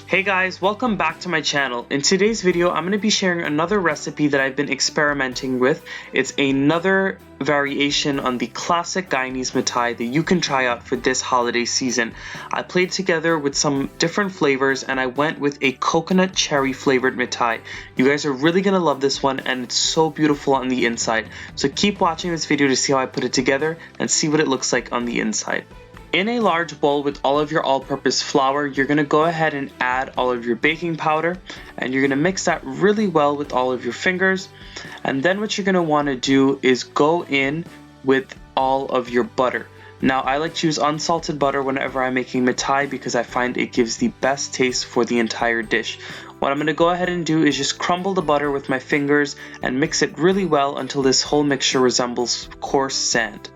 Hey guys, welcome back to my channel. In today's video, I'm going to be sharing another recipe that I've been experimenting with. It's another variation on the classic Guyanese Mithai that you can try out for this holiday season. I played together with some different flavors and I went with a coconut cherry flavored Mithai. You guys are really going to love this one and it's so beautiful on the inside. So keep watching this video to see how I put it together and see what it looks like on the inside. In a large bowl with all of your all-purpose flour, you're going to go ahead and add all of your baking powder and you're going to mix that really well with all of your fingers. And then what you're going to want to do is go in with all of your butter. Now I like to use unsalted butter whenever I'm making Mithai because I find it gives the best taste for the entire dish. What I'm going to go ahead and do is just crumble the butter with my fingers and mix it really well until this whole mixture resembles coarse sand.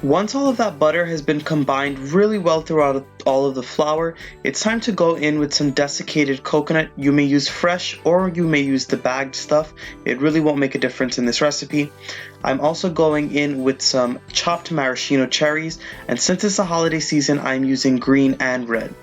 Once all of that butter has been combined really well throughout all of the flour, it's time to go in with some desiccated coconut. You may use fresh or you may use the bagged stuff. It really won't make a difference in this recipe. I'm also going in with some chopped maraschino cherries, and since it's the holiday season, I'm using green and red.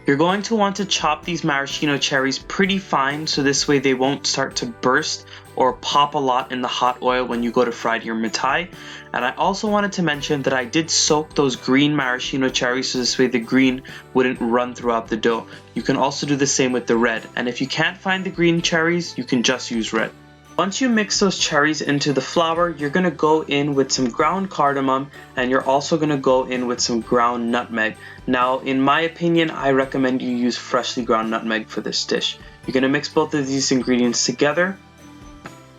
You're going to want to chop these maraschino cherries pretty fine so this way they won't start to burst or pop a lot in the hot oil when you go to fry your Mithai. And I also wanted to mention that I did soak those green maraschino cherries so this way the green wouldn't run throughout the dough. You can also do the same with the red, and if you can't find the green cherries, you can just use red. Once you mix those cherries into the flour, you're going to go in with some ground cardamom and you're also going to go in with some ground nutmeg. Now, in my opinion, I recommend you use freshly ground nutmeg for this dish. You're going to mix both of these ingredients together.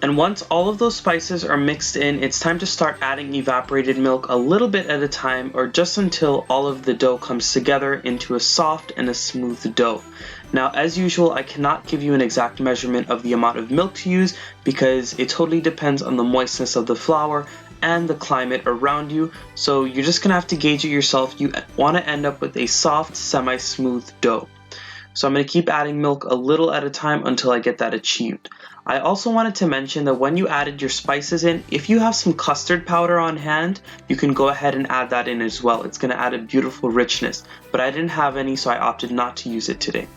And once all of those spices are mixed in, it's time to start adding evaporated milk a little bit at a time or just until all of the dough comes together into a soft and a smooth dough. Now, as usual, I cannot give you an exact measurement of the amount of milk to use because it totally depends on the moistness of the flour and the climate around you. So you're just gonna have to gauge it yourself. You wanna end up with a soft, semi-smooth dough. So I'm going to keep adding milk a little at a time until I get that achieved. I also wanted to mention that when you added your spices in, if you have some custard powder on hand, you can go ahead and add that in as well. It's going to add a beautiful richness, but I didn't have any, so I opted not to use it today.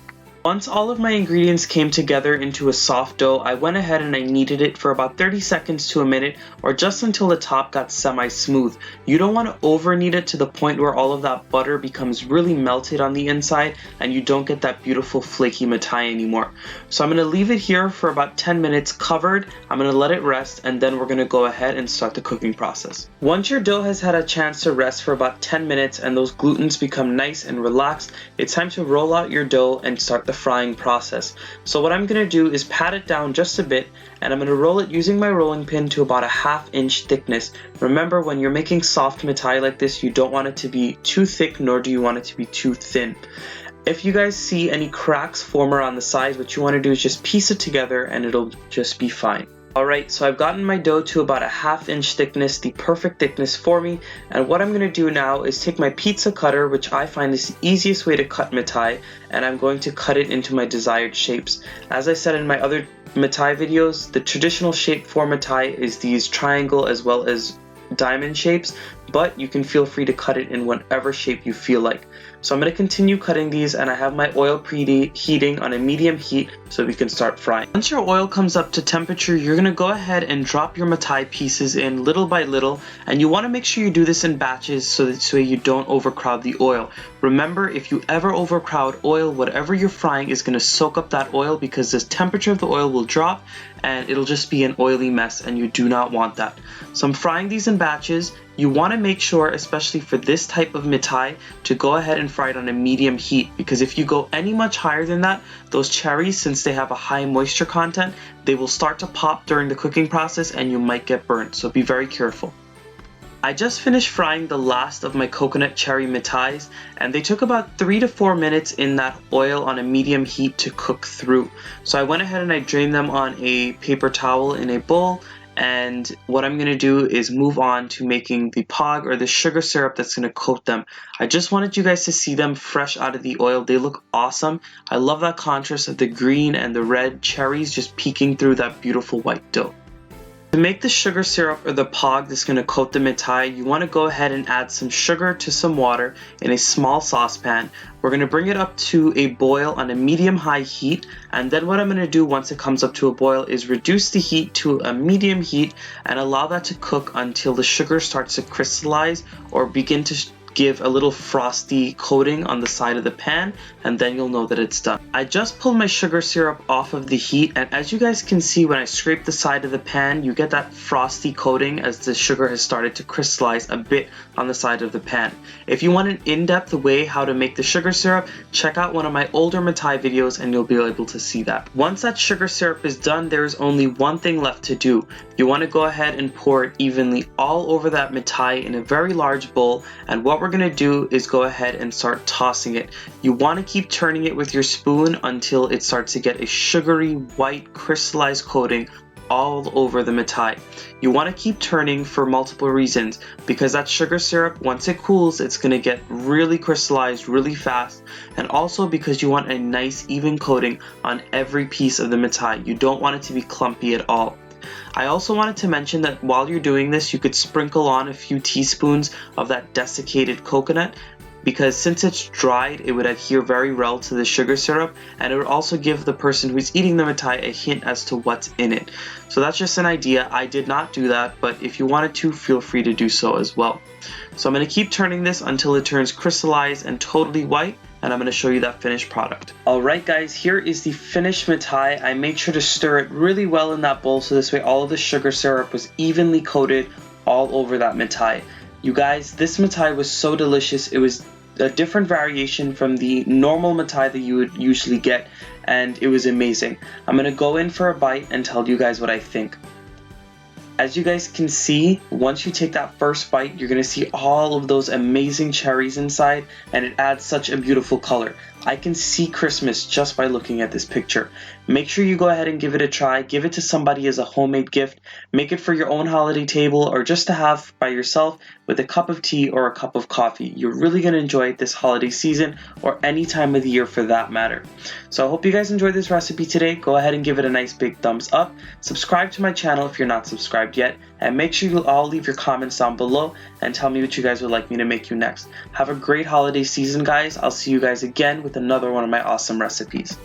Once all of my ingredients came together into a soft dough, I went ahead and I kneaded it for about 30 seconds to a minute or just until the top got semi-smooth. You don't want to over knead it to the point where all of that butter becomes really melted on the inside and you don't get that beautiful flaky Mithai anymore. So I'm going to leave it here for about 10 minutes covered. I'm going to let it rest and then we're going to go ahead and start the cooking process. Once your dough has had a chance to rest for about 10 minutes and those glutens become nice and relaxed, it's time to roll out your dough and start the frying process. So what I'm going to do is pat it down just a bit and I'm going to roll it using my rolling pin to about a ½ inch thickness. Remember, when you're making soft Mithai like this, you don't want it to be too thick nor do you want it to be too thin. If you guys see any cracks form around the sides, what you want to do is just piece it together and it'll just be fine. Alright, so I've gotten my dough to about a ½ inch thickness, the perfect thickness for me, and what I'm going to do now is take my pizza cutter, which I find is the easiest way to cut Mithai, and I'm going to cut it into my desired shapes. As I said in my other Mithai videos, the traditional shape for Mithai is these triangle as well as diamond shapes, but you can feel free to cut it in whatever shape you feel like. So I'm going to continue cutting these and I have my oil preheating on a medium heat so we can start frying. Once your oil comes up to temperature, you're going to go ahead and drop your Mithai pieces in little by little, and you want to make sure you do this in batches so that you don't overcrowd the oil. Remember, if you ever overcrowd oil, whatever you're frying is going to soak up that oil because the temperature of the oil will drop and it'll just be an oily mess and you do not want that. So I'm frying these in batches. You want to make sure, especially for this type of Mithai, to go ahead and fry it on a medium heat because if you go any much higher than that, those cherries, since they have a high moisture content, they will start to pop during the cooking process and you might get burnt, so be very careful. I just finished frying the last of my coconut cherry Mithais and they took about 3 to 4 minutes in that oil on a medium heat to cook through. So I went ahead and I drained them on a paper towel in a bowl, and what I'm going to do is move on to making the pog or the sugar syrup that's going to coat them. I just wanted you guys to see them fresh out of the oil. They look awesome. I love that contrast of the green and the red cherries just peeking through that beautiful white dough. To make the sugar syrup or the pog that's going to coat the mithai, you want to go ahead and add some sugar to some water in a small saucepan. We're going to bring it up to a boil on a medium-high heat, and then what I'm going to do once it comes up to a boil is reduce the heat to a medium heat and allow that to cook until the sugar starts to crystallize or begin to give a little frosty coating on the side of the pan, and then you'll know that it's done. I just pulled my sugar syrup off of the heat, and as you guys can see, when I scrape the side of the pan, you get that frosty coating as the sugar has started to crystallize a bit on the side of the pan. If you want an in-depth way how to make the sugar syrup, check out one of my older mithai videos and you'll be able to see that. Once that sugar syrup is done, there is only one thing left to do. You want to go ahead and pour it evenly all over that mithai in a very large bowl, and what we're going to do is go ahead and start tossing it. You want to keep turning it with your spoon until it starts to get a sugary white crystallized coating all over the mithai. You want to keep turning for multiple reasons, because that sugar syrup, once it cools, it's going to get really crystallized really fast, and also because you want a nice even coating on every piece of the mithai. You don't want it to be clumpy at all. I also wanted to mention that while you're doing this, you could sprinkle on a few teaspoons of that desiccated coconut, because since it's dried, it would adhere very well to the sugar syrup, and it would also give the person who's eating the mithai a hint as to what's in it. So that's just an idea. I did not do that, but if you wanted to, feel free to do so as well. So I'm going to keep turning this until it turns crystallized and totally white, and I'm going to show you that finished product. Alright guys, here is the finished mithai. I made sure to stir it really well in that bowl so this way all of the sugar syrup was evenly coated all over that mithai. You guys, this mithai was so delicious. It was a different variation from the normal mithai that you would usually get, and it was amazing. I'm going to go in for a bite and tell you guys what I think. As you guys can see, once you take that first bite, you're going to see all of those amazing cherries inside, and it adds such a beautiful color. I can see Christmas just by looking at this picture. Make sure you go ahead and give it a try. Give it to somebody as a homemade gift. Make it for your own holiday table or just to have by yourself with a cup of tea or a cup of coffee. You're really going to enjoy it this holiday season or any time of the year for that matter. So I hope you guys enjoyed this recipe today. Go ahead and give it a nice big thumbs up. Subscribe to my channel if you're not subscribed yet. And make sure you all leave your comments down below and tell me what you guys would like me to make you next. Have a great holiday season, guys. I'll see you guys again with another one of my awesome recipes.